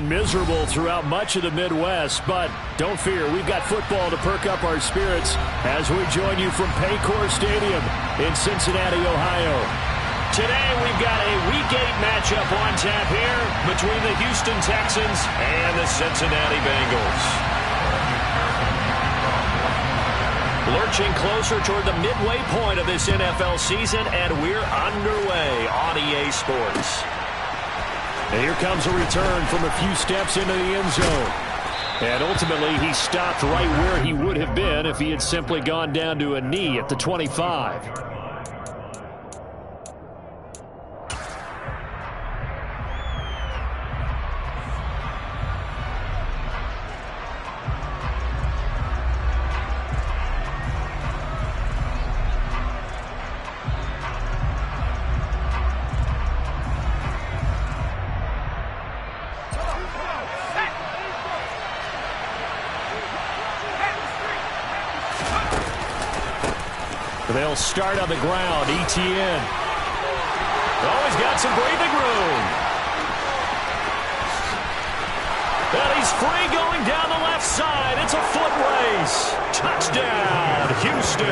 miserable throughout much of the Midwest, but don't fear, we've got football to perk up our spirits as we join you from Paycor Stadium in Cincinnati, Ohio. Today we've got a Week 8 matchup on tap here between the Houston Texans and the Cincinnati Bengals. Lurching closer toward the midway point of this NFL season, and we're underway on EA Sports. And here comes a return from a few steps into the end zone. And ultimately, he stopped right where he would have been if he had simply gone down to a knee at the 25. They'll start on the ground. ETN. Oh, he's got some breathing room. And he's free going down the left side. It's a foot race. Touchdown, Houston.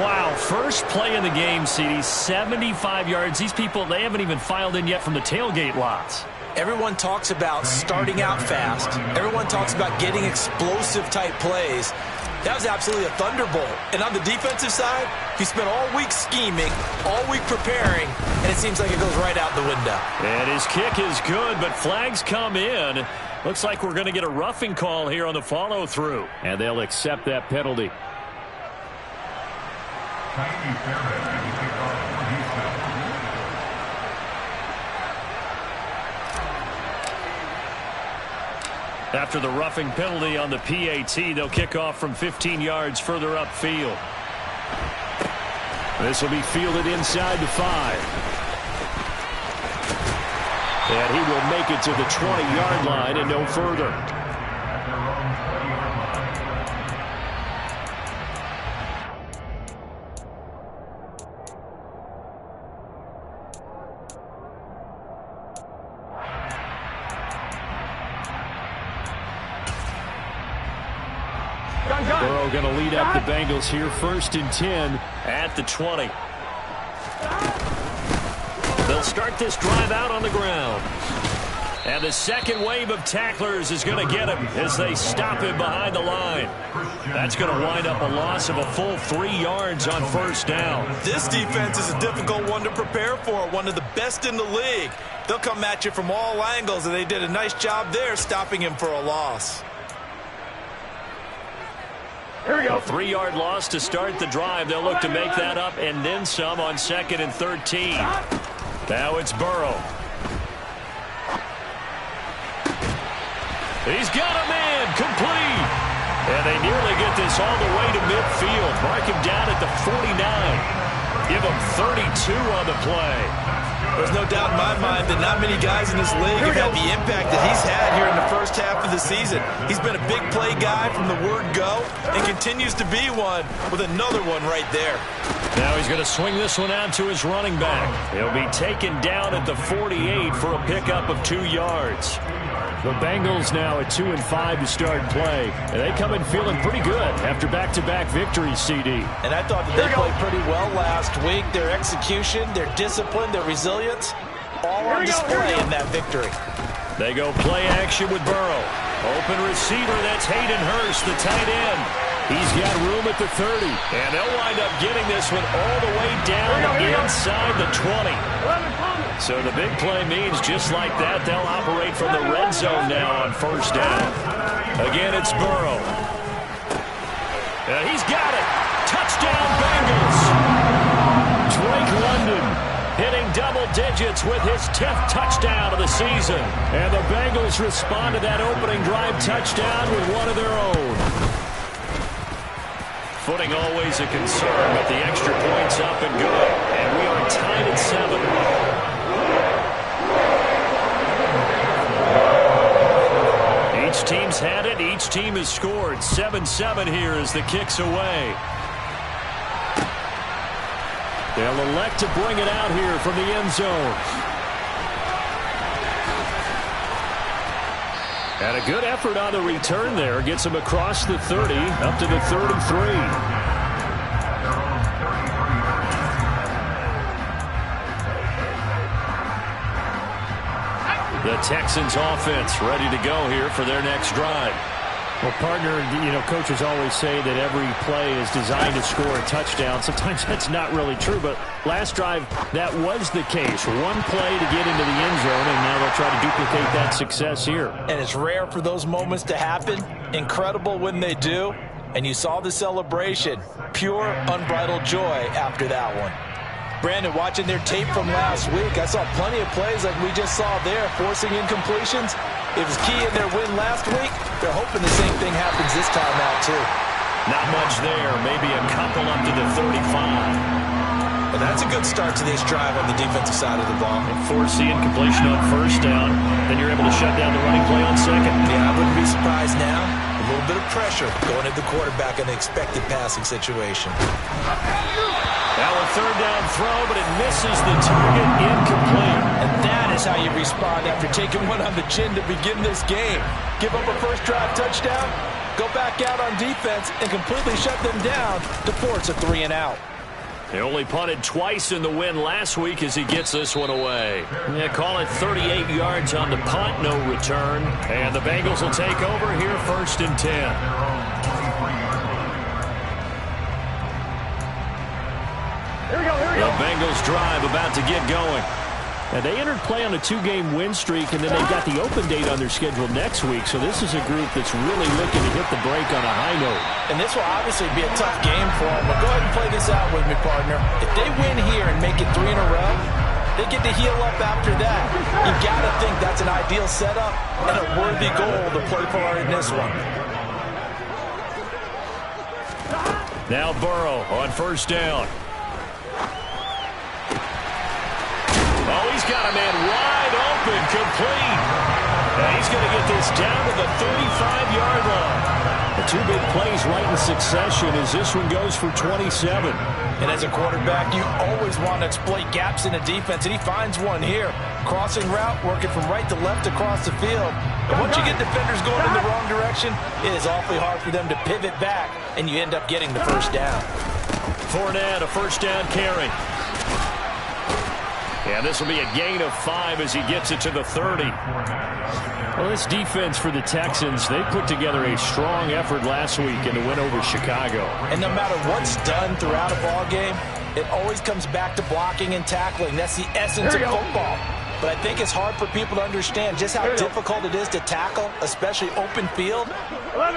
Wow, first play in the game, CD, 75 yards. These people, they haven't even filed in yet from the tailgate lots. Everyone talks about starting out fast. Everyone talks about getting explosive-type plays. That was absolutely a thunderbolt. And on the defensive side, he spent all week scheming, all week preparing, and it seems like it goes right out the window. And his kick is good, but flags come in. Looks like we're going to get a roughing call here on the follow-through. And they'll accept that penalty. After the roughing penalty on the PAT, they'll kick off from 15 yards further upfield. This will be fielded inside the 5. And he will make it to the 20-yard line and no further. Burrow going to lead up the Bengals here, 1st and 10 at the 20. They'll start this drive out on the ground. And the second wave of tacklers is going to get him as they stop him behind the line. That's going to wind up a loss of a full 3 yards on 1st down. This defense is a difficult one to prepare for, one of the best in the league. They'll come at you from all angles, and they did a nice job there stopping him for a loss. Here we go. A 3-yard loss to start the drive. They'll look to make that up and then some on 2nd and 13. Now it's Burrow. He's got a man complete. And they nearly get this all the way to midfield. Mark him down at the 49. Give him 32 on the play. There's no doubt in my mind that not many guys in this league have had the impact that he's had here in the first half of the season. He's been a big play guy from the word go and continues to be one with another one right there. Now he's going to swing this one out to his running back. He'll be taken down at the 48 for a pickup of 2 yards. The Bengals now at 2-5 to start play. And they come in feeling pretty good after back-to-back victories, CD. And I thought that they played pretty well last week. Their execution, their discipline, their resilience, all on display in that victory. They go play action with Burrow. Open receiver, that's Hayden Hurst, the tight end. He's got room at the 30. And they'll wind up getting this one all the way down inside the 20. So the big play means just like that, they'll operate from the red zone now on 1st down. Again, it's Burrow. And he's got it. Touchdown, Bengals. Drake London hitting double digits with his 10th touchdown of the season. And the Bengals respond to that opening drive touchdown with one of their own. Footing always a concern, but the extra point's up and good. And we are tied at 7. Each team's had it. Each team has scored. 7-7 here as the kick's away. They'll elect to bring it out here from the end zone. And a good effort on the return there. Gets him across the 30, up to the 33. The Texans offense ready to go here for their next drive. Well, partner, coaches always say that every play is designed to score a touchdown. Sometimes that's not really true, but last drive, that was the case. One play to get into the end zone, and now they'll try to duplicate that success here. And it's rare for those moments to happen. Incredible when they do. And you saw the celebration. Pure, unbridled joy after that one. Brandon, watching their tape from last week, I saw plenty of plays like we just saw there, forcing incompletions. It was key in their win last week. They're hoping the same thing happens this time out, too. Not much there. Maybe a couple up to the 35. And that's a good start to this drive on the defensive side of the ball. And force the incompletion on first down. Then you're able to shut down the running play on second. Yeah, I wouldn't be surprised now. A little bit of pressure going at the quarterback in the expected passing situation. Now a third down throw, but it misses the target, incomplete. And that is how you respond after taking one on the chin to begin this game. Give up a first drive touchdown, go back out on defense, and completely shut them down to force a 3-and-out. They only punted twice in the win last week as he gets this one away. Yeah, call it 38 yards on the punt, no return. And the Bengals will take over here, 1st and 10. The Bengals drive about to get going. Now, they entered play on a 2-game win streak, and then they've got the open date on their schedule next week. So this is a group that's really looking to hit the break on a high note. And this will obviously be a tough game for them. But go ahead and play this out with me, partner. If they win here and make it 3 in a row, they get to heal up after that. You got to think that's an ideal setup and a worthy goal to play for in this one. Now Burrow on first down. Oh, he's got a man wide open, complete. And he's going to get this down to the 35-yard line. The 2 big plays right in succession as this one goes for 27. And as a quarterback, you always want to exploit gaps in a defense, and he finds one here. Crossing route, working from right to left across the field. And once you get defenders going in the wrong direction, it is awfully hard for them to pivot back, and you end up getting the first down. Fournette, a first down carry. And this will be a gain of 5 as he gets it to the 30. Well, this defense for the Texans, they put together a strong effort last week in the win over Chicago. And no matter what's done throughout a ball game, it always comes back to blocking and tackling. That's the essence of football. But I think it's hard for people to understand just how difficult it is to tackle, especially open field.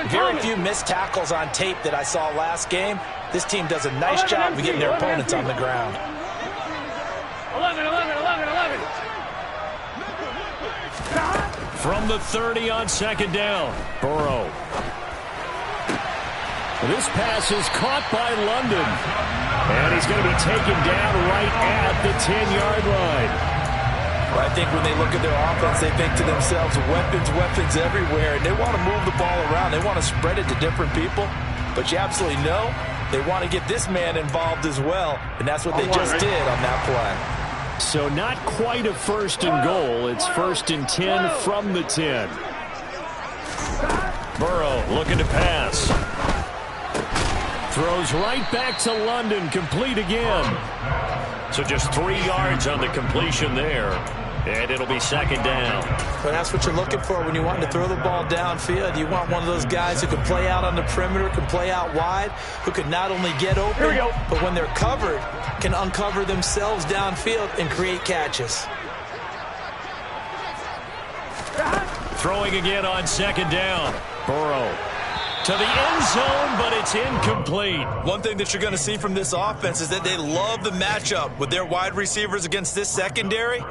Very few missed tackles on tape that I saw last game. This team does a nice job of getting their opponents on the ground. 11. From the 30 on second down, Burrow. This pass is caught by London. And he's going to be taken down right at the 10-yard line. Well, I think when they look at their offense, they think to themselves, weapons everywhere. And they want to move the ball around. They want to spread it to different people. But you absolutely know they want to get this man involved as well. And that's what they just did on that play. So not quite a 1st and goal. It's 1st and 10 from the 10. Burrow looking to pass. Throws right back to London, complete again. So just 3 yards on the completion there. And it'll be second down. But that's what you're looking for when you want to throw the ball downfield. You want one of those guys who can play out on the perimeter, can play out wide, who can not only get open, but when they're covered, can uncover themselves downfield and create catches. Throwing again on second down. Burrow to the end zone, but it's incomplete. One thing that you're going to see from this offense is that they love the matchup with their wide receivers against this secondary.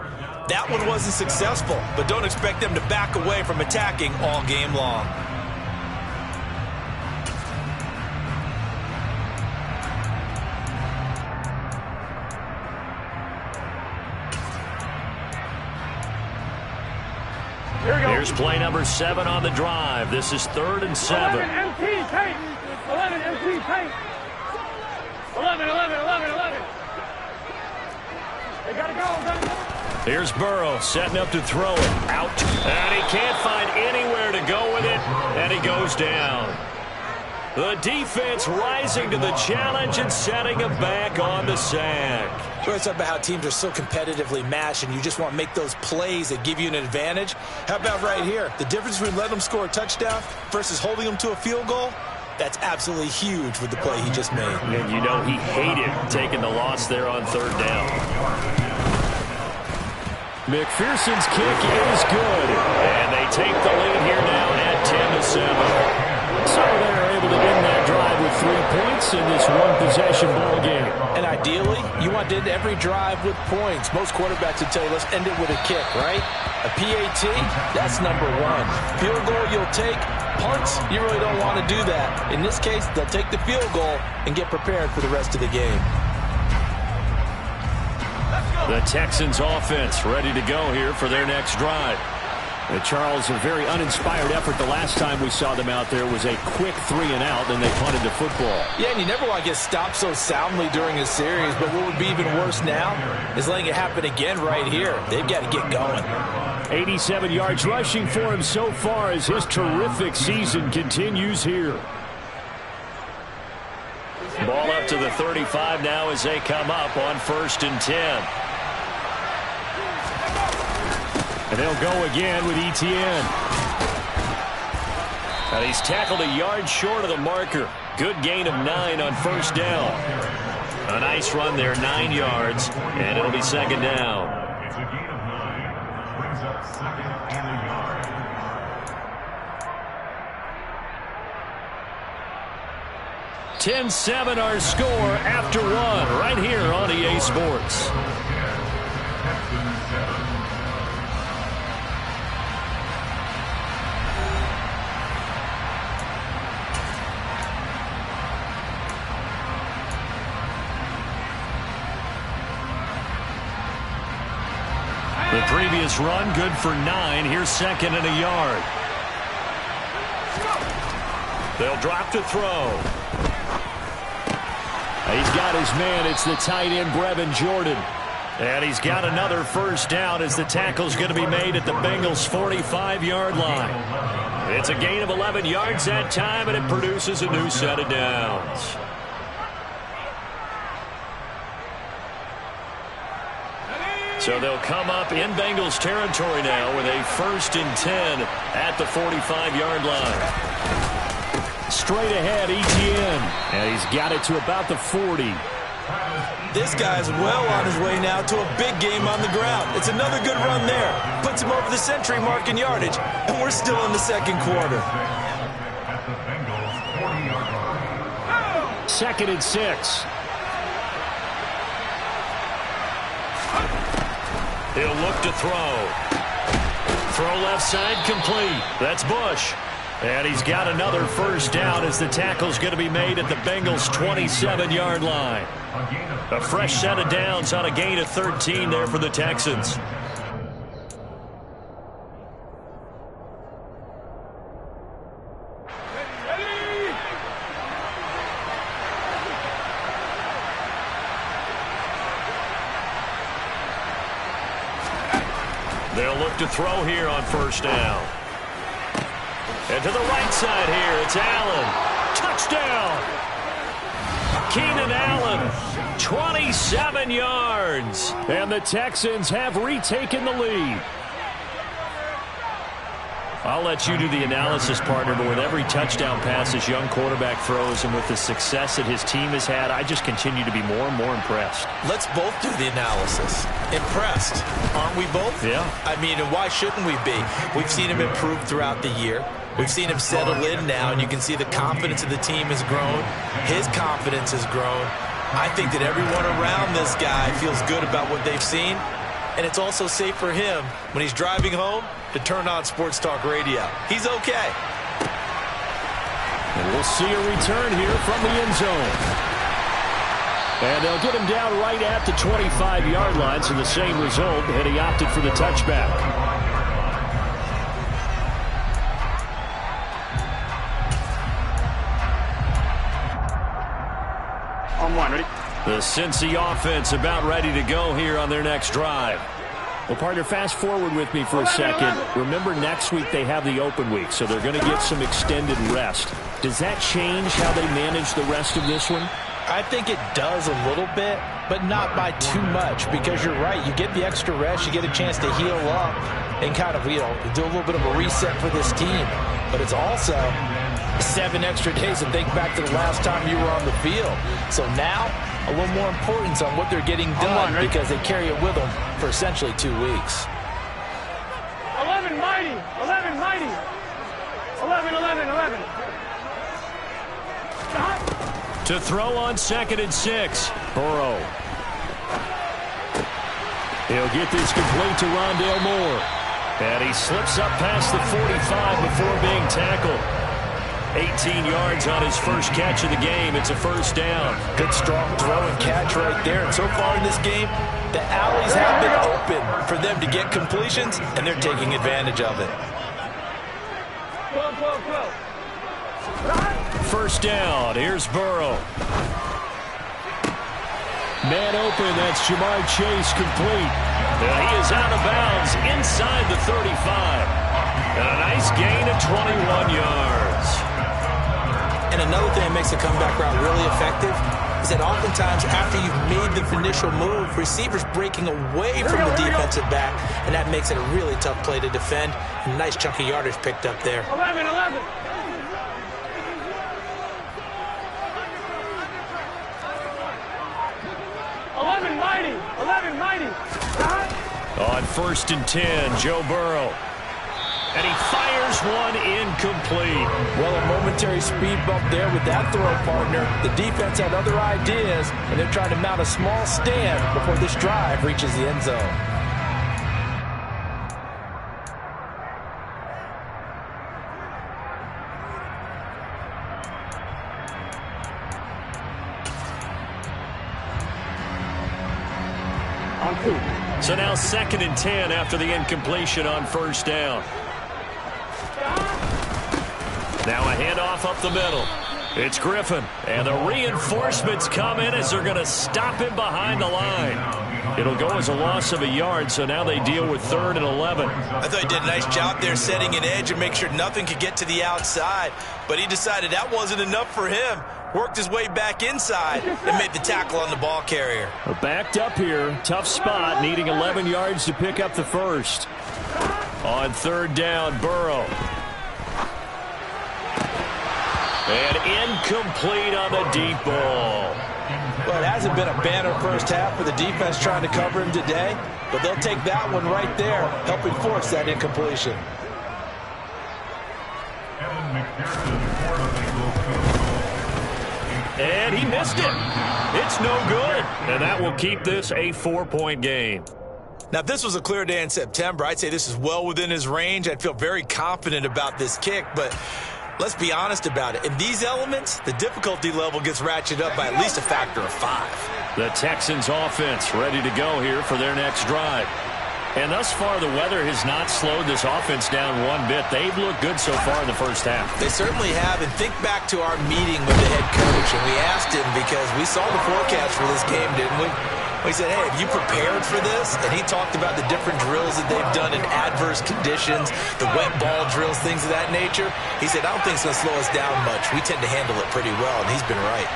That one wasn't successful, but don't expect them to back away from attacking all game long. Here's play number 7 on the drive. This is 3rd and 7. 11 MT paint. 11 MT paint. 11. They got to go. Here's Burrow setting up to throw it. Out. And he can't find anywhere to go with it. And he goes down. The defense rising to the challenge and setting him back on the sack. We're talking about how teams are so competitively matched and you just want to make those plays that give you an advantage. How about right here? The difference between letting them score a touchdown versus holding them to a field goal? That's absolutely huge with the play he just made. And you know he hated taking the loss there on third down. McPherson's kick is good. And they take the lead here now at 10-7. So they're able to end that drive with 3 points in this one-possession ball game. And ideally, you want to end every drive with points. Most quarterbacks would tell you, let's end it with a kick, right? A PAT, that's number one. Field goal you'll take. Punts, you really don't want to do that. In this case, they'll take the field goal and get prepared for the rest of the game. The Texans offense ready to go here for their next drive. Charles, a very uninspired effort. The last time we saw them out there was a quick 3-and-out, and they punted the football. Yeah, and you never want to get stopped so soundly during a series, but what would be even worse now is letting it happen again right here. They've got to get going. 87 yards rushing for him so far as his terrific season continues here. Ball up to the 35 now as they come up on 1st and 10. And they'll go again with Etienne. And he's tackled a yard short of the marker. Good gain of 9 on 1st down. A nice run there, 9 yards, and it'll be 2nd down. It's a gain of 9. Brings up 2nd and a yard. 10-7 our score after 1 right here on EA Sports. The previous run good for 9. Here's 2nd and a yard. They'll drop to throw. He's got his man. It's the tight end, Brevin Jordan. And he's got another 1st down as the tackle's going to be made at the Bengals' 45-yard line. It's a gain of 11 yards that time, and it produces a new set of downs. So they'll come up in Bengals territory now with a 1st and 10 at the 45-yard line. Straight ahead, Etienne. And he's got it to about the 40. This guy's well on his way now to a big game on the ground. It's another good run there. Puts him over the century mark in yardage. And we're still in the 2nd quarter. 2nd and 6. He'll look to throw. Throw left side complete. That's Bush. And he's got another 1st down as the tackle's going to be made at the Bengals' 27-yard line. A fresh set of downs on a gain of 13 there for the Texans. They'll look to throw here on 1st down. And to the right side here, it's Allen. Touchdown! Keenan Allen, 27 yards. And the Texans have retaken the lead. I'll let you do the analysis, partner, but with every touchdown pass this young quarterback throws and with the success that his team has had, I just continue to be more and more impressed. Let's both do the analysis. Impressed, aren't we both? Yeah. I mean, and why shouldn't we be? We've seen him improve throughout the year. We've seen him settle in now, and you can see the confidence of the team has grown. His confidence has grown. I think that everyone around this guy feels good about what they've seen, and it's also safe for him when he's driving home to turn on Sports Talk Radio. He's okay. And we'll see a return here from the end zone. And they'll get him down right at the 25-yard line, so the same result, and he opted for the touchback. The Cincy offense about ready to go here on their next drive. Well, partner, fast forward with me for a second. Remember, next week they have the open week, so they're going to get some extended rest. Does that change how they manage the rest of this one? I think it does a little bit, but not by too much, because you're right. You get the extra rest, you get a chance to heal up and kind of, do a little bit of a reset for this team. But it's also 7 extra days to think back to the last time you were on the field. So now, a little more importance on what they're getting done because they carry it with them for essentially 2 weeks. 11 mighty, 11 mighty, 11, 11, 11. To throw on 2nd and 6. Burrow. He'll get this complete to Rondale Moore. And he slips up past the 45 before being tackled. 18 yards on his first catch of the game. It's a first down. Good strong throw and catch right there. And so far in this game, the alleys have been open for them to get completions, and they're taking advantage of it. First down. Here's Burrow. Man open. That's Jamar Chase complete. And he is out of bounds inside the 35. And a nice gain of 21 yards. And another thing that makes the comeback route really effective is that oftentimes after you've made the initial move, receivers breaking away from the defensive back, and that makes it a really tough play to defend. A nice chunk of yardage picked up there. 11, 11. On 1st and 10, Joe Burrow. And he fires one incomplete. Well, a momentary speed bump there with that throw, partner. The defense had other ideas, and they're trying to mount a small stand before this drive reaches the end zone. So now 2nd and 10 after the incompletion on first down. Now a handoff up the middle. It's Griffin. And the reinforcements come in as they're going to stop him behind the line. It'll go as a loss of a yard, so now they deal with 3rd and 11. I thought he did a nice job there setting an edge and make sure nothing could get to the outside. But he decided that wasn't enough for him. Worked his way back inside and made the tackle on the ball carrier. Backed up here. Tough spot, needing 11 yards to pick up the first. On 3rd down, Burrow. And incomplete on the deep ball. Well, it hasn't been a banner first half for the defense trying to cover him today, but they'll take that one right there, helping force that incompletion. And he missed it. It's no good. And that will keep this a 4-point game. Now, if this was a clear day in September, I'd say this is well within his range. I'd feel very confident about this kick, but let's be honest about it. In these elements, the difficulty level gets ratcheted up by at least a factor of 5. The Texans offense ready to go here for their next drive. And thus far, the weather has not slowed this offense down one bit. They've looked good so far in the first half. They certainly have. And think back to our meeting with the head coach, and we asked him because we saw the forecast for this game, didn't we? We said, hey, have you prepared for this? And he talked about the different drills that they've done in adverse conditions, the wet ball drills, things of that nature. He said, I don't think it's going to slow us down much. We tend to handle it pretty well, and he's been right.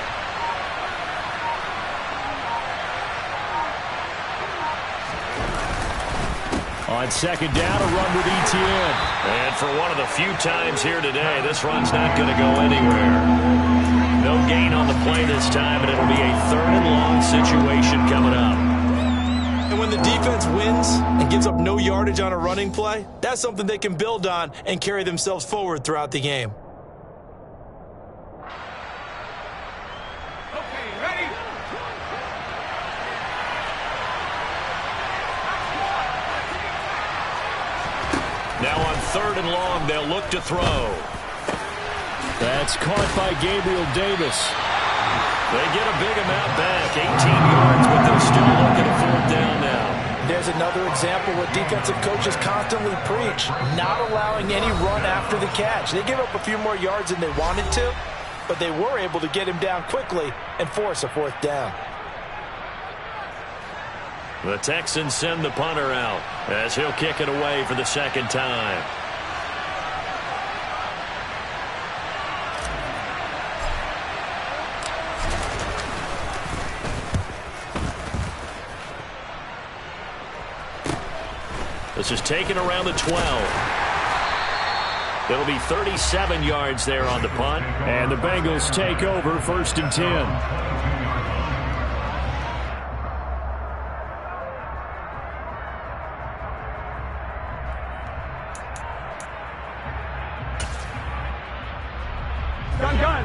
On 2nd down, a run with Etienne. And for one of the few times here today, this run's not going to go anywhere. No gain on the play this time, and it'll be a 3rd and long situation coming up. And when the defense wins and gives up no yardage on a running play, that's something they can build on and carry themselves forward throughout the game. Now on 3rd and long, they'll look to throw. That's caught by Gabriel Davis. They get a big amount back, 18 yards, but they're still looking at 4th down now. There's another example what defensive coaches constantly preach, not allowing any run after the catch. They give up a few more yards than they wanted to, but they were able to get him down quickly and force a 4th down. The Texans send the punter out as he'll kick it away for the second time. This is taken around the 12. It'll be 37 yards there on the punt. And the Bengals take over 1st and 10.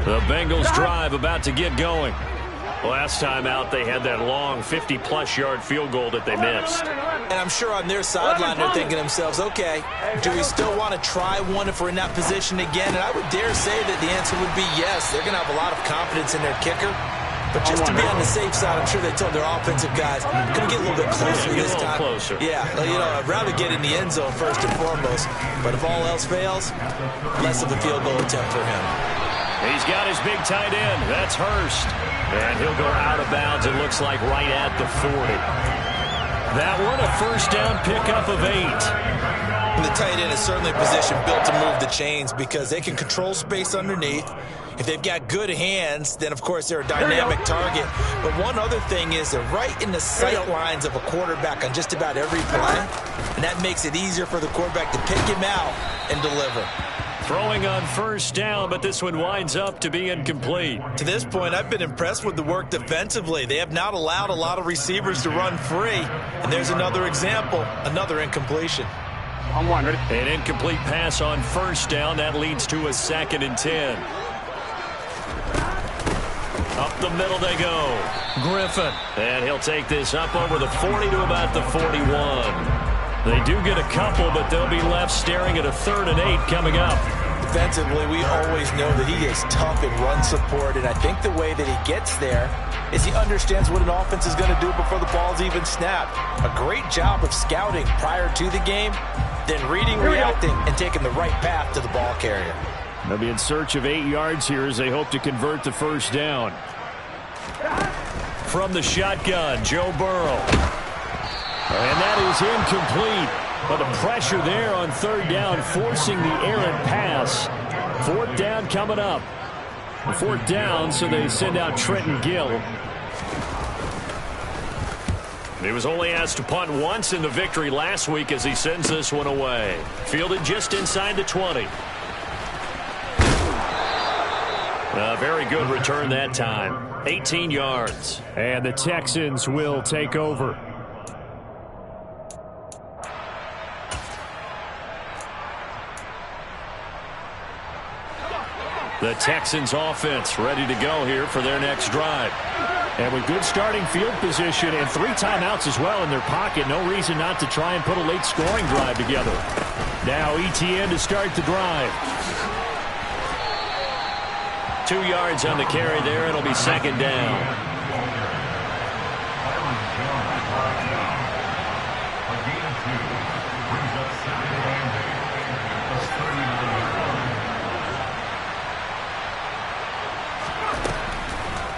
The Bengals drive about to get going. Last time out, they had that long 50-plus yard field goal that they missed. And I'm sure on their sideline they're thinking to themselves, okay, do we still want to try one if we're in that position again? And I would dare say that the answer would be yes. They're going to have a lot of confidence in their kicker. But just to be on the safe side, I'm sure they told their offensive guys, going to get a little bit closer this time. Closer. Yeah, you know, I'd rather get in the end zone first and foremost. But if all else fails, less of a field goal attempt for him. He's got his big tight end. That's Hurst. And he'll go out of bounds, it looks like, right at the 40. That one, a first down pickup of 8. And the tight end is certainly a position built to move the chains because they can control space underneath. If they've got good hands, then, of course, they're a dynamic target. But one other thing is they're right in the sight lines of a quarterback on just about every play. And that makes it easier for the quarterback to pick him out and deliver. Throwing on first down, but this one winds up to be incomplete. To this point, I've been impressed with the work defensively. They have not allowed a lot of receivers to run free. And there's another example, another incompletion. An incomplete pass on first down. That leads to a 2nd and 10. Up the middle they go. Griffin. And he'll take this up over the 40 to about the 41. They do get a couple, but they'll be left staring at a 3rd and 8 coming up. Defensively, we always know that he is tough in run support, and I think the way that he gets there is he understands what an offense is going to do before the ball's even snapped. A great job of scouting prior to the game, then reading, reacting, and taking the right path to the ball carrier. They'll be in search of 8 yards here as they hope to convert the first down. From the shotgun, Joe Burrow. And that is incomplete. But the pressure there on 3rd down, forcing the errant pass. 4th down coming up. 4th down, so they send out Trenton Gill. He was only asked to punt once in the victory last week as he sends this one away. Fielded just inside the 20. A very good return that time. 18 yards. And the Texans will take over. The Texans offense ready to go here for their next drive. And with good starting field position and 3 timeouts as well in their pocket, no reason not to try and put a late scoring drive together. Now ETN to start the drive. 2 yards on the carry there. It'll be 2nd down.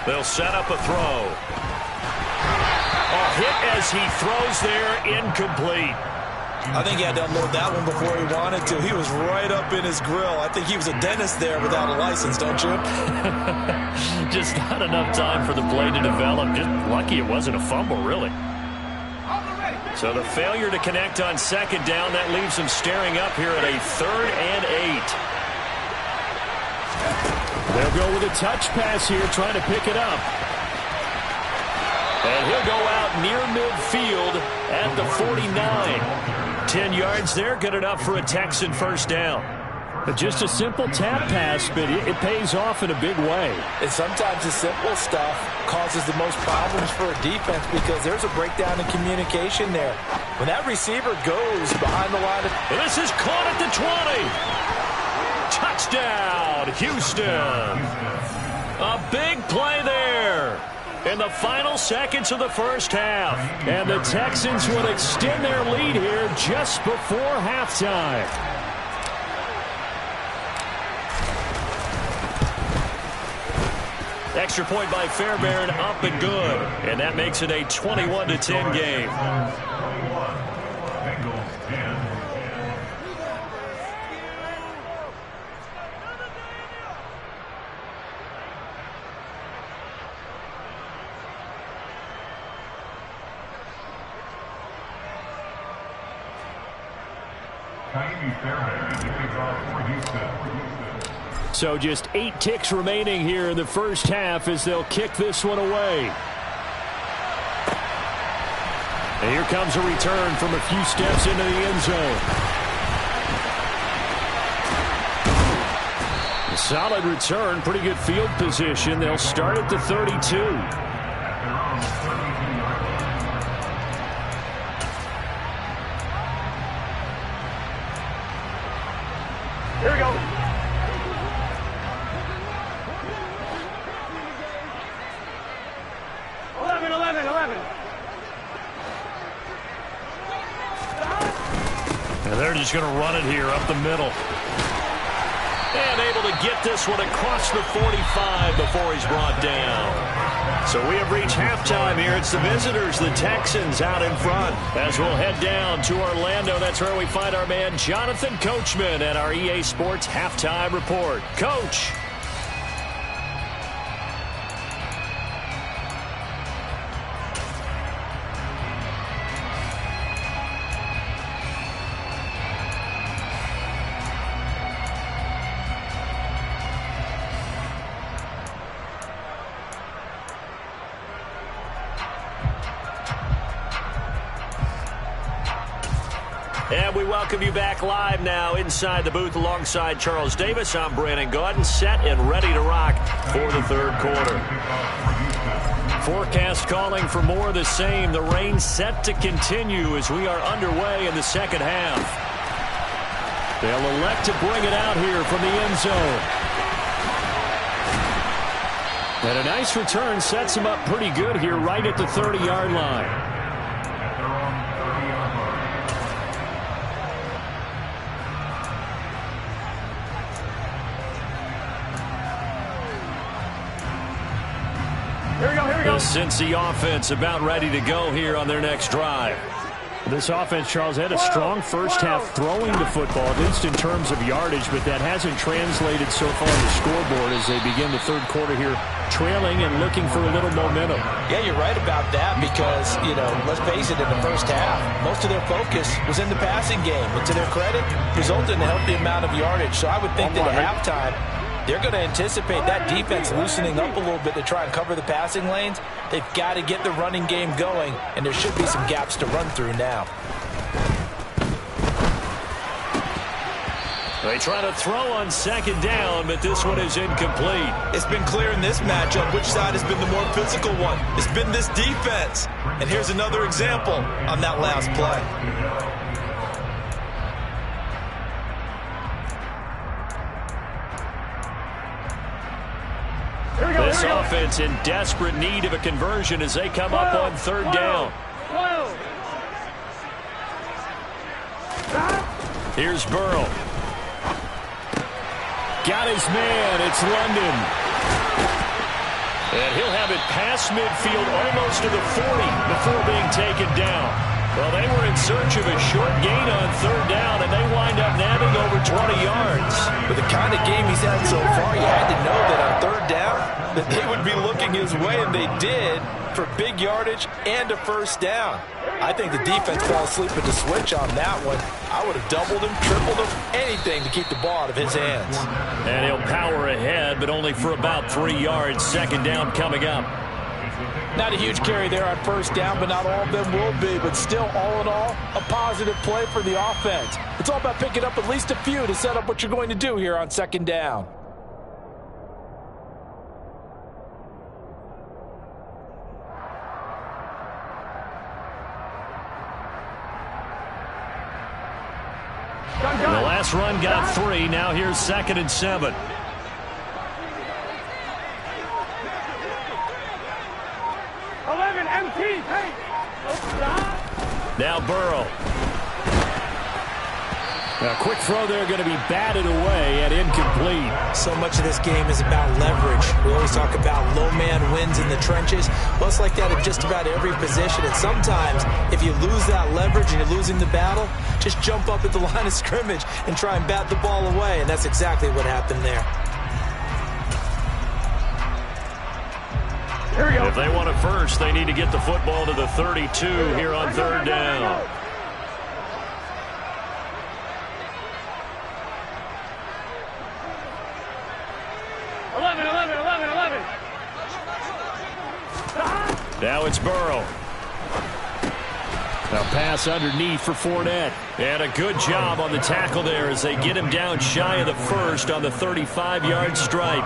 They'll set up a throw. A hit as he throws there, incomplete. I think he had to unload that one before he wanted to. He was right up in his grill. I think he was a dentist there without a license, don't you? Just not enough time for the play to develop. Just lucky it wasn't a fumble, really. So the failure to connect on 2nd down, that leaves him staring up here at a 3rd and 8. They'll go with a touch pass here, trying to pick it up. And he'll go out near midfield at the 49. 10 yards there, good enough for a Texan first down. But just a simple tap pass, but it pays off in a big way. And sometimes the simple stuff causes the most problems for a defense because there's a breakdown in communication there. When that receiver goes behind the line of... This is caught at the 20. Touchdown, Houston. A big play there in the final seconds of the first half. And the Texans will extend their lead here just before halftime. Extra point by Fairbairn, up and good. And that makes it a 21-10 game. Bengals 10. So just 8 ticks remaining here in the first half as they'll kick this one away. And here comes a return from a few steps into the end zone. A solid return, pretty good field position. They'll start at the 32. Here we go. And they're just going to run it here up the middle. And able to get this one across the 45 before he's brought down. So we have reached halftime here. It's the visitors, the Texans, out in front. As we'll head down to Orlando, that's where we find our man Jonathan Coachman at our EA Sports Halftime Report. Coach. And we welcome you back live now inside the booth alongside Charles Davis. I'm Brandon Gaudin, set and ready to rock for the third quarter. Forecast calling for more of the same. The rain set to continue as we are underway in the second half. They'll elect to bring it out here from the end zone. And a nice return sets them up pretty good here right at the 30-yard line. The Cincy offense about ready to go here on their next drive. This offense, Charles, had a strong first half throwing the football, at least in terms of yardage, but that hasn't translated so far on the scoreboard as they begin the third quarter here, trailing and looking for a little momentum. Yeah, you're right about that because, let's face it, in the first half, most of their focus was in the passing game. And to their credit, resulted in a healthy amount of yardage. So I would think that at halftime, they're going to anticipate that defense loosening up a little bit to try and cover the passing lanes. They've got to get the running game going, and there should be some gaps to run through now. They try to throw on second down, but this one is incomplete. It's been clear in this matchup which side has been the more physical one. It's been this defense. And here's another example on that last play. This offense in desperate need of a conversion as they come up on third down. Here's Burrow. Got his man. It's London. And he'll have it past midfield almost to the 40 before being taken down. Well, they were in search of a short gain on third down, and they wind up nabbing over 20 yards. With the kind of game he's had so far, you had to know that on third down that they would be looking his way, and they did, for big yardage and a first down. I think the defense fell asleep at the switch on that one. I would have doubled him, tripled him, anything to keep the ball out of his hands. And he'll power ahead, but only for about 3 yards. Second down coming up. Not a huge carry there on first down, but not all of them will be. But still, all in all, a positive play for the offense. It's all about picking up at least a few to set up what you're going to do here on second down. The last run got 3. Now here's 2nd and 7. Now Burrow. A quick throw there going to be batted away and incomplete. So much of this game is about leverage. We always talk about low man wins in the trenches. Well, it's like that in just about every position. And sometimes, if you lose that leverage and you're losing the battle, just jump up at the line of scrimmage and try and bat the ball away. And that's exactly what happened there. Here we go. If they want a first, they need to get the football to the 32 here on third down. Now it's Burrow. A pass underneath for Fournette. And a good job on the tackle there as they get him down shy of the first on the 35-yard stripe.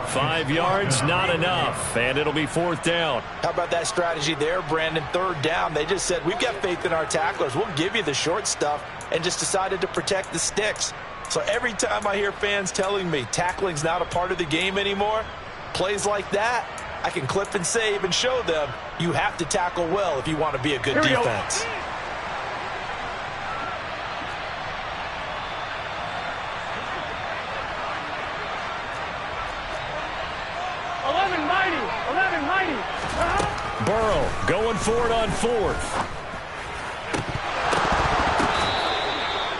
5 yards, not enough, and it'll be fourth down. How about that strategy there, Brandon? Third down, they just said, we've got faith in our tacklers. We'll give you the short stuff, and just decided to protect the sticks. So every time I hear fans telling me tackling's not a part of the game anymore, plays like that, I can clip and save and show them you have to tackle well if you want to be a good defense. Burrow going for it on fourth.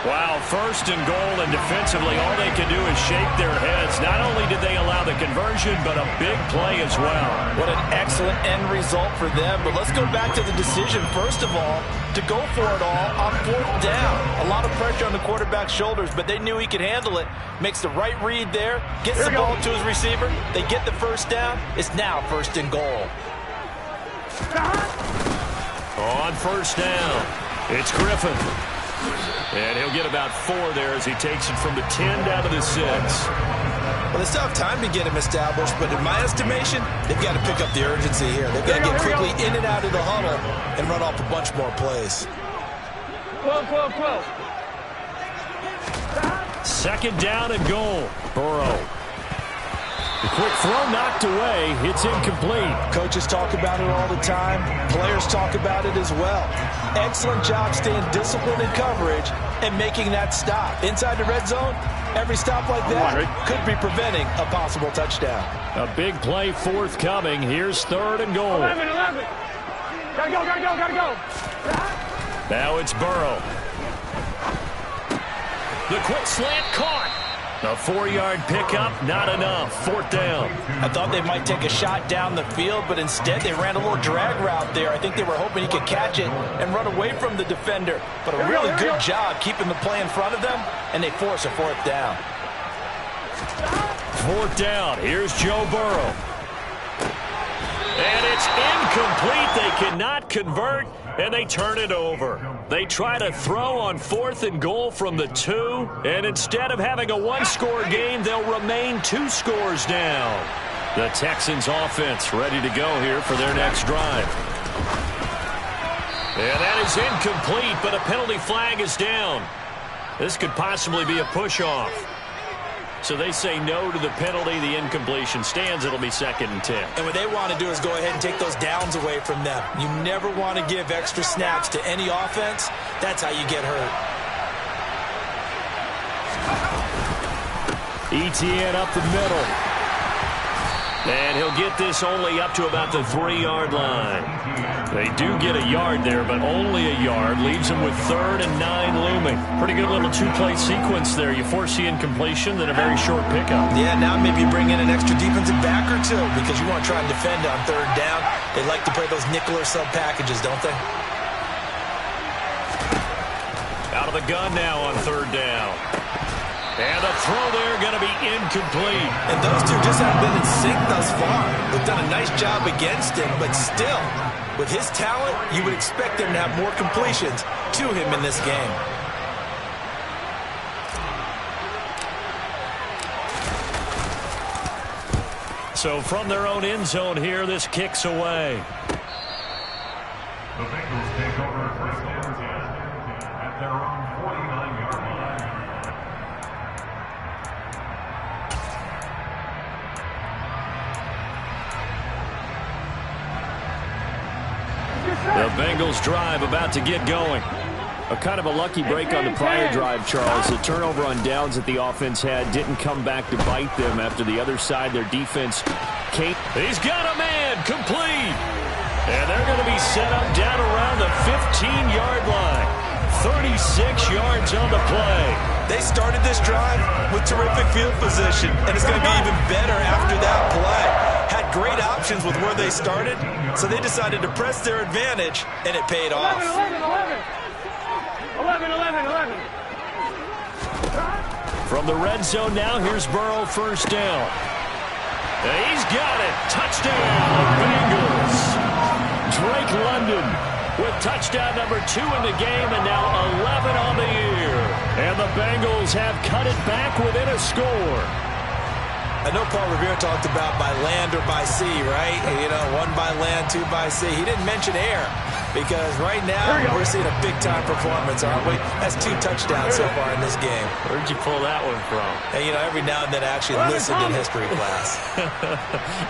Wow, first and goal, and defensively all they can do is shake their heads. Not only did they allow the conversion, but a big play as well. What an excellent end result for them. But let's go back to the decision, first of all, to go for it all on fourth down. A lot of pressure on the quarterback's shoulders, but they knew he could handle it. Makes the right read there, gets the ball to his receiver. They get the first down. It's now first and goal. On first down, it's Griffin. And he'll get about 4 there as he takes it from the 10 down to the 6. Well, they still have time to get him established, but in my estimation, they've got to pick up the urgency here. They've got to get quickly in and out of the huddle and run off a bunch more plays. 12. Second down and goal. Burrow. The quick throw knocked away. It's incomplete. Coaches talk about it all the time. Players talk about it as well. Excellent job staying disciplined in coverage and making that stop. Inside the red zone, every stop like that could be preventing a possible touchdown. A big play forthcoming. Here's third and goal. 11. Gotta go. Now it's Burrow. The quick slant caught. A 4-yard pickup, not enough. Fourth down. I thought they might take a shot down the field, but instead they ran a little drag route there. I think they were hoping he could catch it and run away from the defender. But a really good job keeping the play in front of them, and they force a fourth down. Fourth down. Here's Joe Burrow. And it's incomplete. They cannot convert, and they turn it over. They try to throw on fourth and goal from the 2, and instead of having a 1-score game, they'll remain 2 scores down. The Texans offense ready to go here for their next drive. And that is incomplete, but a penalty flag is down. This could possibly be a push-off. So they say no to the penalty. The incompletion stands. It'll be 2nd and 10. And what they want to do is go ahead and take those downs away from them. You never want to give extra snaps to any offense. That's how you get hurt. Etienne up the middle. And he'll get this only up to about the 3-yard line. They do get a yard there, but only a yard. Leaves them with 3rd and 9 looming. Pretty good little 2-play sequence there. You force the incompletion, then a very short pickup. Yeah, now maybe you bring in an extra defensive back or 2 because you want to try and defend on 3rd down. They like to play those nickel or sub packages, don't they? Out of the gun now on 3rd down. And the throw there going to be incomplete. And those two just haven't been in sync thus far. They've done a nice job against him, but still, with his talent, you would expect them to have more completions to him in this game. So from their own end zone here, this kicks away. The Bengals take over first and 10 at their own 49-yard line. The Bengals drive about to get going. A kind of a lucky break on the prior drive, Charles. The turnover on downs that the offense had didn't come back to bite them after the other side. Their defense came. He's got a man complete. And they're going to be set up down around the 15-yard line. 36 yards on the play. They started this drive with terrific field position, and it's going to be even better after that play. Had great options with where they started, so they decided to press their advantage, and it paid off. 11. From the red zone now, here's Burrow, first down. And he's got it. Touchdown, Bengals. Drake London with touchdown number 2 in the game, and now 11 on the year. And the Bengals have cut it back within a score. I know Paul Revere talked about by land or by sea, right? You know, 1 by land, 2 by sea. He didn't mention air because right now we're seeing a big-time performance, aren't we? That's 2 touchdowns so far in this game. Where'd you pull that one from? And, you know, every now and then I actually listened in history class.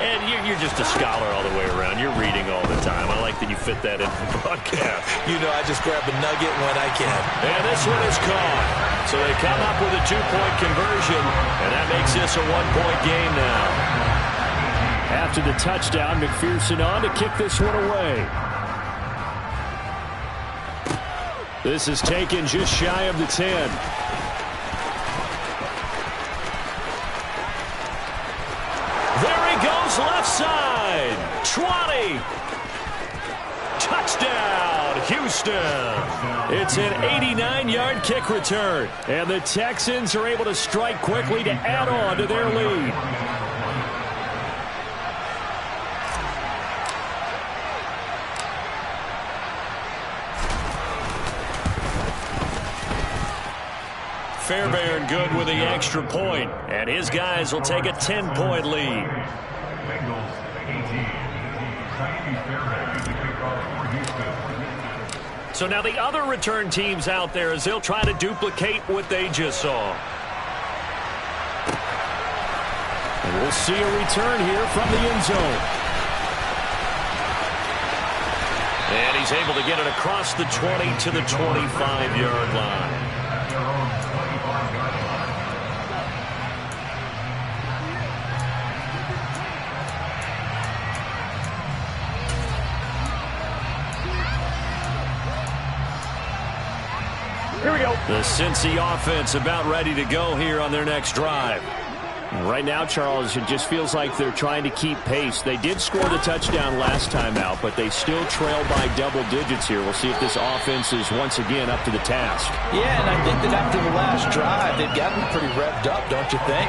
And you're just a scholar all the way around. You're reading all the time. I like that you fit that into the broadcast. You know, I just grab a nugget when I can. And this one is caught. So they come up with a 2-point conversion, and that makes this a 1-point game now. After the touchdown, McPherson on to kick this one away. This is taken just shy of the 10. There he goes, left side. 20. Touchdown, Houston. It's an 89-yard kick return. And the Texans are able to strike quickly to add on to their lead. Fairbairn good with the extra point, and his guys will take a 10-point lead. Bengals 18. Fairbairn to kick off for Houston. So now the other return teams out there as they'll try to duplicate what they just saw. And we'll see a return here from the end zone. And he's able to get it across the 20 to the 25-yard line. Here we go. The Cincy offense about ready to go here on their next drive. Right now, Charles, it just feels like they're trying to keep pace. They did score the touchdown last time out, but they still trail by double digits here. We'll see if this offense is once again up to the task. Yeah, and I think that after the last drive, they've gotten pretty revved up, don't you think?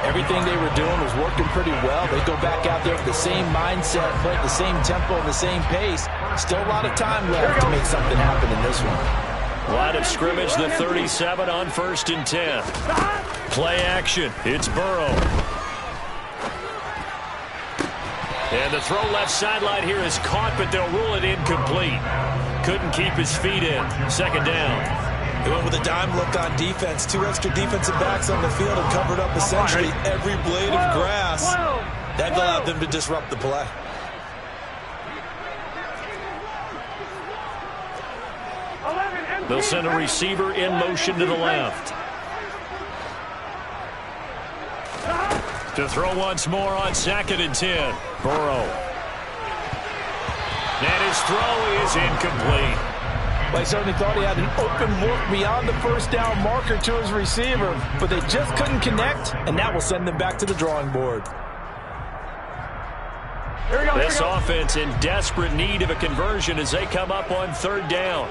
Everything they were doing was working pretty well. They go back out there with the same mindset, play at the same tempo and the same pace. Still a lot of time left to make something happen in this one. Line of scrimmage, the 37 on 1st and 10. Play action. It's Burrow. And the throw left sideline here is caught, but they'll rule it incomplete. Couldn't keep his feet in. 2nd down. They went with a dime look on defense. 2 extra defensive backs on the field and covered up essentially every blade of grass. That allowed them to disrupt the play. They'll send a receiver in motion to the left. To throw once more on 2nd and 10. Burrow. And his throw is incomplete. Well, I certainly thought he had an open look beyond the 1st down marker to his receiver, but they just couldn't connect, and that will send them back to the drawing board. This offense in desperate need of a conversion as they come up on 3rd down.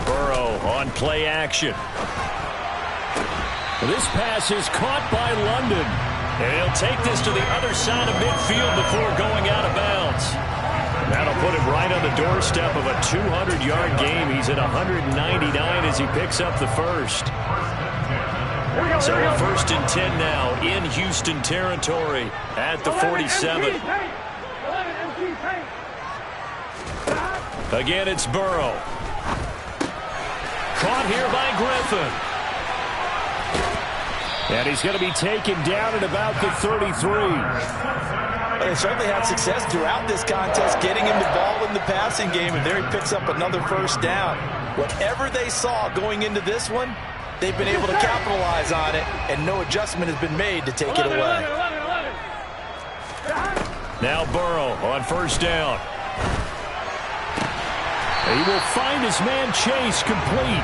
Burrow on play action. This pass is caught by London. And he'll take this to the other side of midfield before going out of bounds. That'll put him right on the doorstep of a 200-yard game. He's at 199 as he picks up the first. So 1st and 10 now in Houston territory at the 47. Again, it's Burrow. Caught here by Griffin. And he's going to be taken down at about the 33. Well, they certainly had success throughout this contest getting him the ball in the passing game, and there he picks up another first down. Whatever they saw going into this one, they've been able to capitalize on it, and no adjustment has been made to take it away. Now Burrow on first down. He will find his man Chase complete.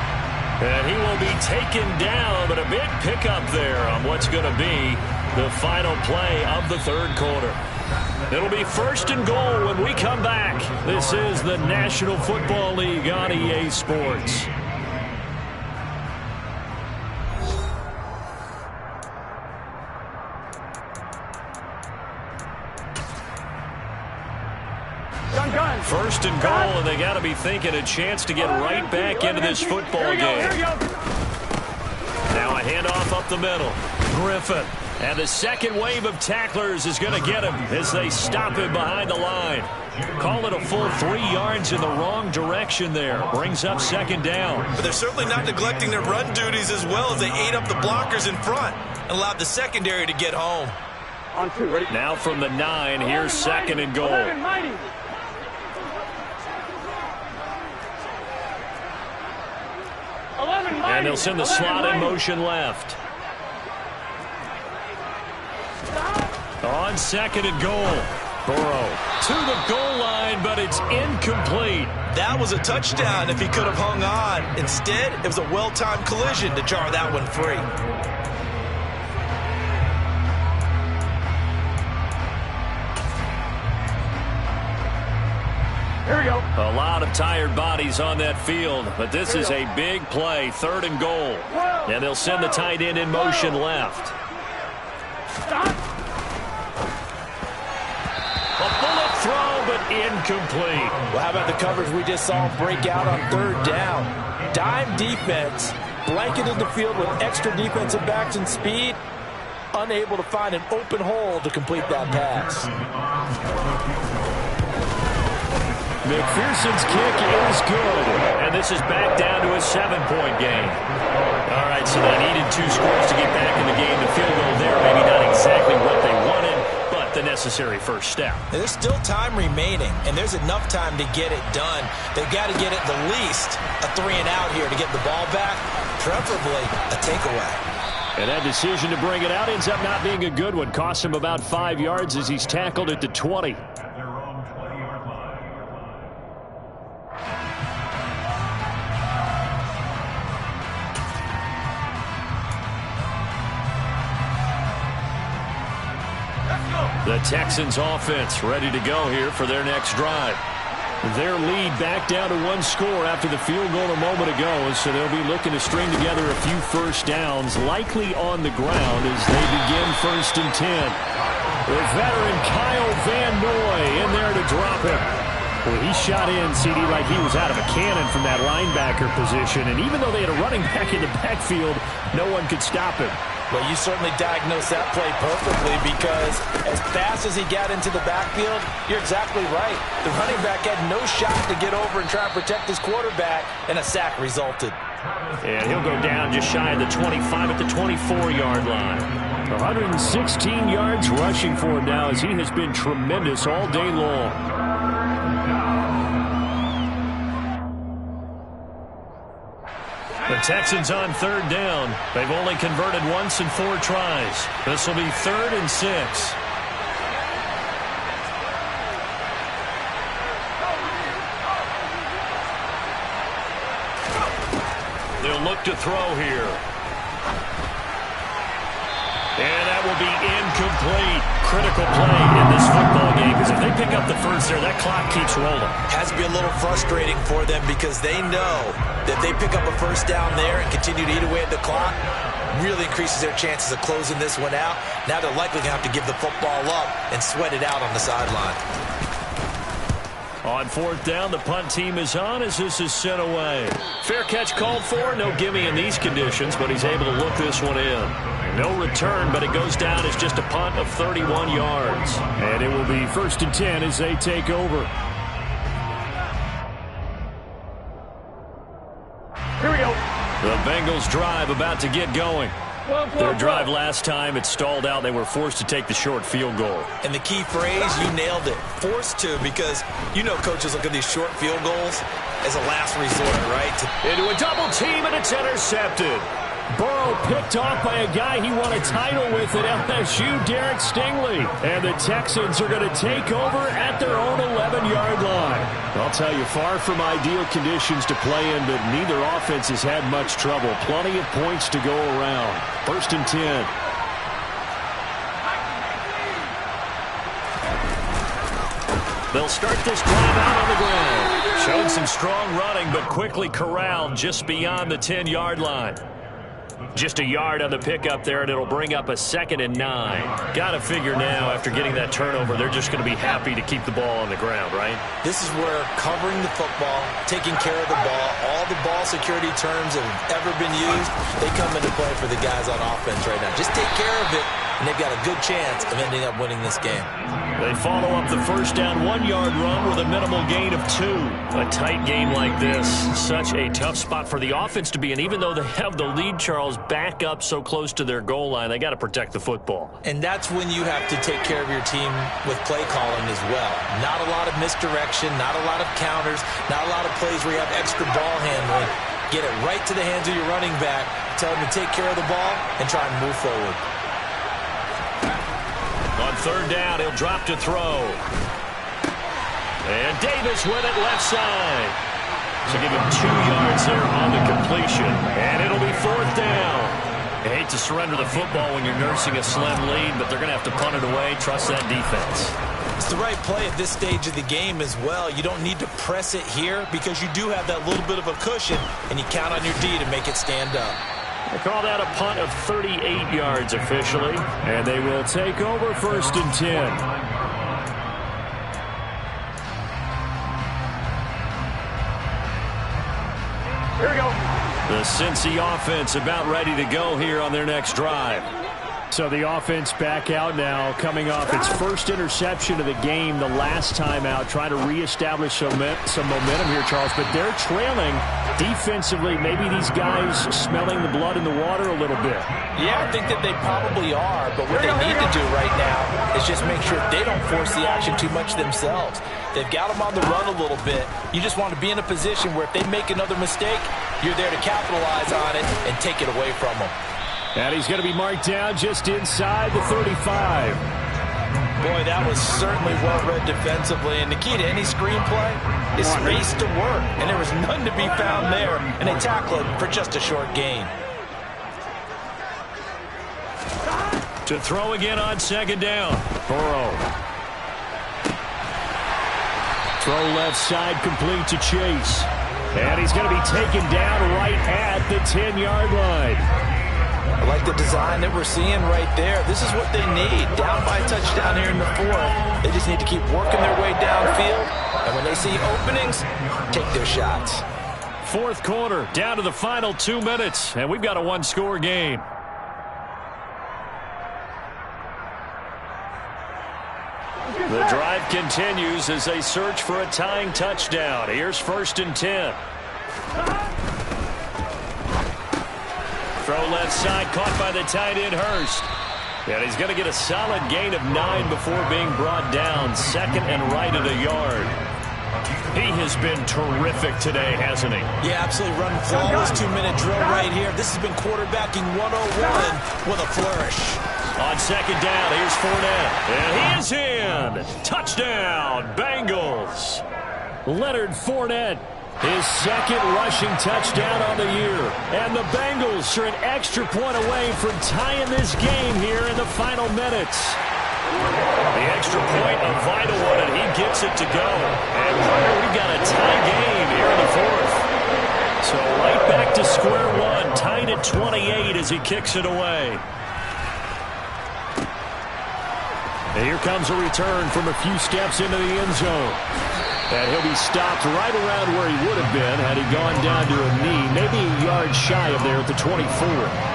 And he will be taken down, but a big pickup there on what's going to be the final play of the third quarter. It'll be 1st and goal when we come back. This is the National Football League on EA Sports. First and goal, and they got to be thinking a chance to get right back into this football game. Now a handoff up the middle. Griffin. And the second wave of tacklers is going to get him as they stop him behind the line. Call it a full 3 yards in the wrong direction there. Brings up second down. But they're certainly not neglecting their run duties as well as they ate up the blockers in front and allowed the secondary to get home. On 2, ready? Now from the 9, here's second and goal. And they'll send the slot in motion left. On second and goal. Burrow to the goal line, but it's incomplete. That was a touchdown if he could have hung on. Instead, it was a well-timed collision to jar that one free. Here we go. A lot of tired bodies on that field, but this is a big play, 3rd and goal. And they'll send the tight end in motion left. Stop. A bullet throw, but incomplete. Well, how about the coverage we just saw him break out on 3rd down? Dime defense, blanketed the field with extra defensive backs and speed, unable to find an open hole to complete that pass. McPherson's kick is good, and this is back down to a 7-point game. All right, so they needed 2 scores to get back in the game. The field goal there, maybe not exactly what they wanted, but the necessary first step. There's still time remaining, and there's enough time to get it done. They've got to get at the least a 3-and-out here to get the ball back, preferably a takeaway. And that decision to bring it out ends up not being a good one. Costs him about 5 yards as he's tackled at the 20. The Texans offense ready to go here for their next drive. Their lead back down to 1 score after the field goal a moment ago, so they'll be looking to string together a few first downs, likely on the ground as they begin 1st and 10. With veteran Kyle Van Noy in there to drop him. Well, he shot in, CD, like he was out of a cannon from that linebacker position, and even though they had a running back in the backfield, no one could stop him. Well, you certainly diagnosed that play perfectly because as fast as he got into the backfield, you're exactly right. The running back had no shot to get over and try and protect his quarterback, and a sack resulted. And he'll go down just shy of the 25 at the 24-yard line. 116 yards rushing for him now as he has been tremendous all day long. The Texans on 3rd down. They've only converted once in 4 tries. This will be 3rd and 6. They'll look to throw here. And that will be incomplete. Critical play in this football game because if they pick up the first there, that clock keeps rolling. Has to be a little frustrating for them because they know that they pick up a first down there and continue to eat away at the clock, really increases their chances of closing this one out. Now they're likely going to have to give the football up and sweat it out on the sideline. On 4th down, the punt team is on as this is sent away. Fair catch called for. No gimme in these conditions, but he's able to look this one in. No return, but it goes down as just a punt of 31 yards. And it will be 1st and 10 as they take over. Here we go. The Bengals drive about to get going. Their drive last time, it stalled out. They were forced to take the short field goal. And the key phrase, you nailed it, forced to, because you know coaches look at these short field goals as a last resort, right? Into a double team, and it's intercepted. Burrow picked off by a guy he won a title with at LSU, Derek Stingley. And the Texans are going to take over at their own 11-yard line. I'll tell you, far from ideal conditions to play in, but neither offense has had much trouble. Plenty of points to go around. 1st and 10. They'll start this drive out on the ground. Showed some strong running, but quickly corralled just beyond the 10-yard line. Just a yard on the pickup there, and it'll bring up a 2nd and 9. Got to figure now, after getting that turnover, they're just going to be happy to keep the ball on the ground, right? This is where covering the football, taking care of the ball, all the ball security terms that have ever been used, they come into play for the guys on offense right now. Just take care of it, and they've got a good chance of ending up winning this game. They follow up the first down 1-yard run with a minimal gain of 2. A tight game like this, such a tough spot for the offense to be in. Even though they have the lead, Charles, back up so close to their goal line, they got to protect the football. And that's when you have to take care of your team with play calling as well. Not a lot of misdirection, not a lot of counters, not a lot of plays where you have extra ball handling. Get it right to the hands of your running back, tell him to take care of the ball, and try and move forward. On 3rd down, he'll drop to throw. And Davis with it left side. So give him 2 yards there on the completion. And it'll be 4th down. You hate to surrender the football when you're nursing a slim lead, but they're going to have to punt it away. Trust that defense. It's the right play at this stage of the game as well. You don't need to press it here because you do have that little bit of a cushion, and you count on your D to make it stand up. They call that a punt of 38 yards officially, and they will take over 1st and 10. Here we go. The Cincy offense about ready to go here on their next drive. So the offense back out now, coming off its first interception of the game the last time out, trying to reestablish some momentum here, Charles. But they're trailing defensively. Maybe these guys smelling the blood in the water a little bit. Yeah, I think that they probably are. But what they need to do right now is just make sure they don't force the action too much themselves. They've got them on the run a little bit. You just want to be in a position where if they make another mistake, you're there to capitalize on it and take it away from them. And he's going to be marked down just inside the 35. Boy, that was certainly well-read defensively. And the key to any screenplay is space to work. And there was none to be found there. And they tackle it for just a short gain. To throw again on 2nd down. Burrow. Throw left side complete to Chase. And he's going to be taken down right at the 10-yard line. I like the design that we're seeing right there. This is what they need. Down by a touchdown here in the 4th. They just need to keep working their way downfield. And when they see openings, take their shots. 4th quarter, down to the final 2 minutes. And we've got a 1-score game. The drive continues as they search for a tying touchdown. Here's 1st and 10. Throw left side, caught by the tight end, Hurst. And he's going to get a solid gain of 9 before being brought down. 2nd and right at a yard. He has been terrific today, hasn't he? Yeah, absolutely. Running flawless 2-minute drill right here. This has been quarterbacking 101 with a flourish. On 2nd down, here's Fournette. And he is in. Touchdown, Bengals. Leonard Fournette. His 2nd rushing touchdown on the year. And the Bengals are an extra point away from tying this game here in the final minutes. The extra point, a vital one, and he gets it to go. And we've got a tie game here in the 4th. So right back to square one, tied at 28 as he kicks it away. And here comes a return from a few steps into the end zone. And he'll be stopped right around where he would have been had he gone down to a knee, maybe a yard shy of there at the 24.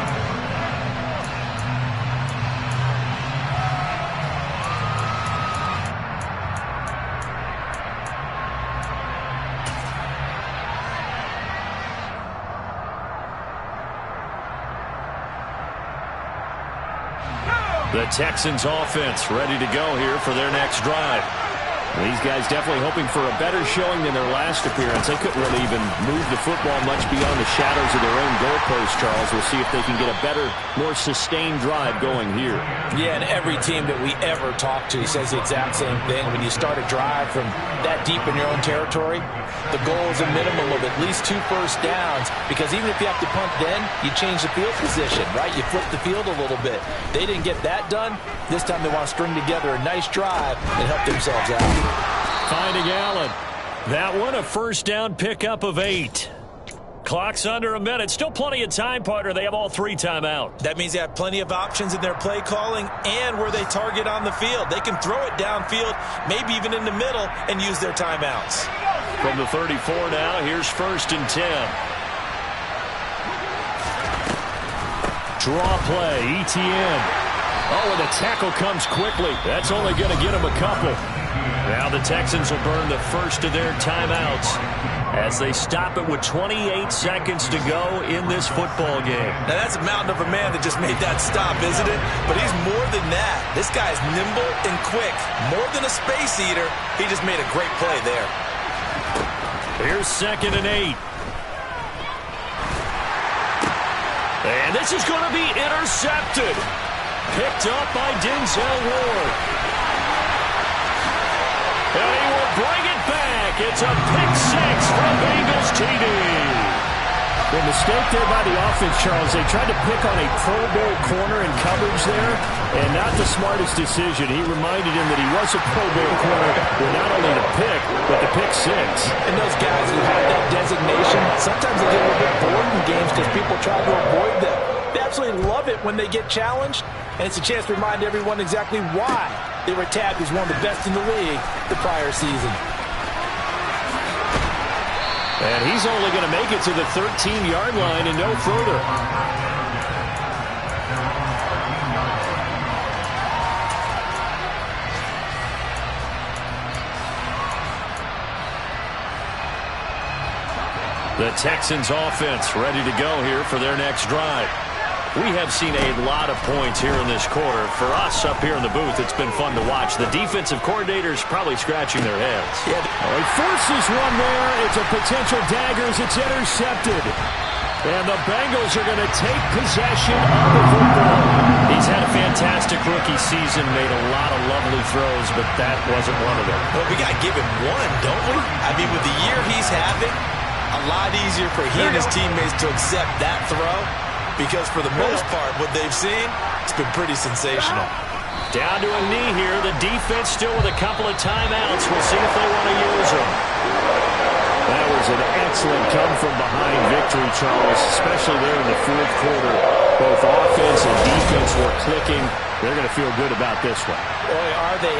The Texans offense ready to go here for their next drive. These guys definitely hoping for a better showing than their last appearance. They couldn't really even move the football much beyond the shadows of their own goalpost, Charles. We'll see if they can get a better, more sustained drive going here. Yeah, and every team that we ever talk to says the exact same thing. When you start a drive from that deep in your own territory, the goal is a minimum of at least 2 first downs, because even if you have to punt then, you change the field position, right? You flip the field a little bit. They didn't get that done. This time they want to string together a nice drive and help themselves out. Finding Allen. That one a first down pickup of 8. Clock's under a minute. Still plenty of time, partner. They have all 3 timeouts. That means they have plenty of options in their play calling and where they target on the field. They can throw it downfield, maybe even in the middle, and use their timeouts. From the 34 now, here's 1st and 10. Draw play, ETN. Oh, and the tackle comes quickly. That's only going to get him a couple. Now the Texans will burn the first of their timeouts as they stop it with 28 seconds to go in this football game. Now that's a mountain of a man that just made that stop, isn't it? But he's more than that. This guy's nimble and quick. More than a space eater. He just made a great play there. Here's 2nd and 8. And this is going to be intercepted. Picked up by Denzel Ward. And he will bring it back. It's a pick 6 from Bengals TD. The mistake there by the offense, Charles, they tried to pick on a Pro Bowl corner in coverage there, and not the smartest decision. He reminded him that he was a Pro Bowl corner with not only the pick, but the pick 6. And those guys who have that designation, sometimes they get a little bit bored in games because people try to avoid them. They absolutely love it when they get challenged, and it's a chance to remind everyone exactly why they were tagged as one of the best in the league the prior season. And he's only going to make it to the 13-yard line and no further. The Texans offense ready to go here for their next drive. We have seen a lot of points here in this quarter. For us up here in the booth, it's been fun to watch. The defensive coordinators probably scratching their heads. Yeah, he forces one there. It's a potential dagger as it's intercepted. And the Bengals are going to take possession of the football. He's had a fantastic rookie season, made a lot of lovely throws, but that wasn't one of them. Well, we got to give him one, don't we? I mean, with the year he's having, a lot easier for he and his teammates to accept that throw. Because for the most part, what they've seen, it's been pretty sensational. Down to a knee here. The defense still with a couple of timeouts. We'll see if they want to use them. That was an excellent come-from-behind victory, Charles, especially there in the 4th quarter. Both offense and defense were clicking. They're going to feel good about this one. Boy, are they